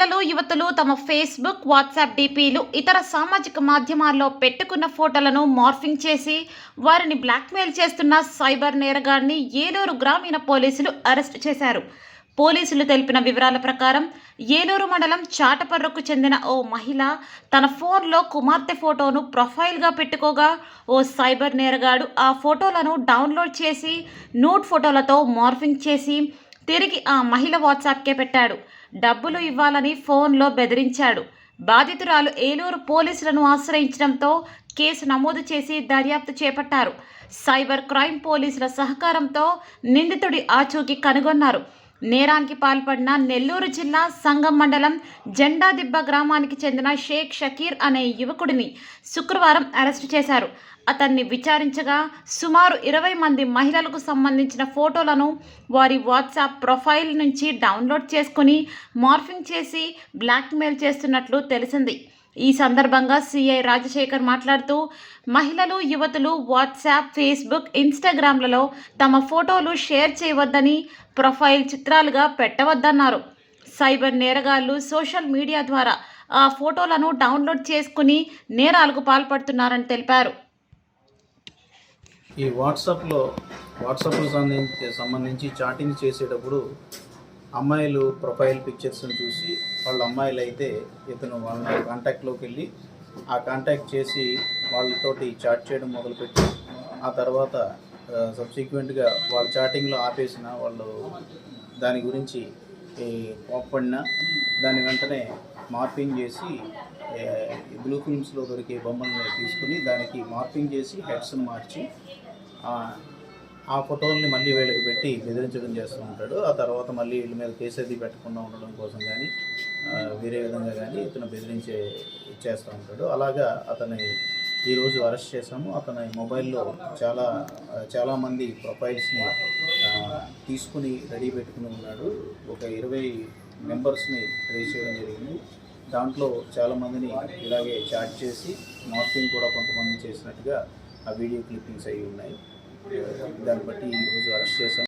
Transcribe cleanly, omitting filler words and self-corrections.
మహిళలు, యువతులు తమ ఫేస్‌బుక్, వాట్సాప్ డీపీలు, ఇతర సామాజిక మాధ్యమాల్లో పెట్టుకున్న ఫోటోలను మార్ఫింగ్ చేసి వారిని బ్లాక్‌మెయిల్ చేస్తున్న సైబర్ నేరగాడిని ఏలూరు గ్రామీణ పోలీసులు అరెస్టు చేశారు. పోలీసులు తెలిపిన వివరాల ప్రకారం ఏలూరు మండలం చాటపర్రుకు చెందిన ఓ మహిళ తన ఫోన్లో కుమార్తె ఫోటోను ప్రొఫైల్‌గా పెట్టుకోగా ఓ సైబర్ నేరగాడు ఆ ఫోటోలను డౌన్‌లోడ్ చేసి నూడ్ ఫోటోలతో మార్ఫింగ్ చేసి తిరిగి ఆ మహిళ వాట్సాప్‌కే పెట్టాడు. డబ్బులు ఇవ్వాలని ఫోన్లో బెదిరించాడు. బాధితురాలు ఏలూరు పోలీసులను ఆశ్రయించడంతో కేసు నమోదు చేసి దర్యాప్తు చేపట్టారు. సైబర్ క్రైమ్ పోలీసుల సహకారంతో నిందితుడి ఆచూకీ కనుగొన్నారు. నేరానికి పాల్పడిన నెల్లూరు జిల్లా సంగం మండలం జెండాదిబ్బ గ్రామానికి చెందిన షేక్ షకీర్ అనే యువకుడిని శుక్రవారం అరెస్టు చేశారు. అతన్ని విచారించగా సుమారు 20 మంది మహిళలకు సంబంధించిన ఫోటోలను వారి వాట్సాప్ ప్రొఫైల్ నుంచి డౌన్లోడ్ చేసుకుని మార్ఫింగ్ చేసి బ్లాక్మెయిల్ చేస్తున్నట్లు తెలిసింది. ఈ సందర్భంగా సిఐ రాజశేఖర్ మాట్లాడుతూ మహిళలు, యువతులు వాట్సాప్, ఫేస్బుక్, ఇన్స్టాగ్రామ్లలో తమ ఫోటోలు షేర్ చేయవద్దని, ప్రొఫైల్ చిత్రాలుగా పెట్టవద్దన్నారు. సైబర్ నేరగాళ్లు సోషల్ మీడియా ద్వారా ఆ ఫోటోలను డౌన్లోడ్ చేసుకుని నేరాలకు పాల్పడుతున్నారని తెలిపారు. ఈ వాట్సాప్కు సంబంధించి చాటింగ్ చేసేటప్పుడు అమ్మాయిలు ప్రొఫైల్ పిక్చర్స్ని చూసి వాళ్ళ అమ్మాయిలు అయితే ఇతను వాళ్ళ కాంటాక్ట్లోకి వెళ్ళి ఆ కాంటాక్ట్ చేసి వాళ్ళతోటి చాట్ చేయడం మొదలుపెట్టి ఆ తర్వాత సబ్సిక్వెంట్గా వాళ్ళ చాటింగ్లో ఆపేసిన వాళ్ళు దాని గురించి కోప్పడిన దాని వెంటనే మార్పింగ్ చేసి బ్లూ ఫిల్మ్స్లో దొరికే బొమ్మల్ని తీసుకుని దానికి మార్పింగ్ చేసి హెడ్స్ను మార్చి ఆ ఫోటోల్ని మళ్ళీ వీళ్ళకి పెట్టి బెదిరించడం చేస్తూ ఉంటాడు. ఆ తర్వాత మళ్ళీ వీళ్ళ మీద కేసు అది పెట్టకుండా ఉండడం కోసం కానీ వేరే విధంగా కానీ ఇతను చేస్తూ ఉంటాడు. అలాగా అతన్ని ఈరోజు అరెస్ట్ చేశాము. అతని మొబైల్లో చాలామంది ప్రొఫైల్స్ని తీసుకుని రెడీ పెట్టుకుని ఉన్నాడు. ఒక 20 మెంబర్స్ని ట్రేస్ చేయడం జరిగింది. దాంట్లో చాలామందిని ఇలాగే చాట్ చేసి మార్ఫింగ్ కూడా కొంతమంది చేసినట్టుగా ఆ వీడియో క్లిప్పింగ్స్ అవి ఉన్నాయి. దాన్ని బట్టి ఈరోజు అరెస్ట్ చేశాం.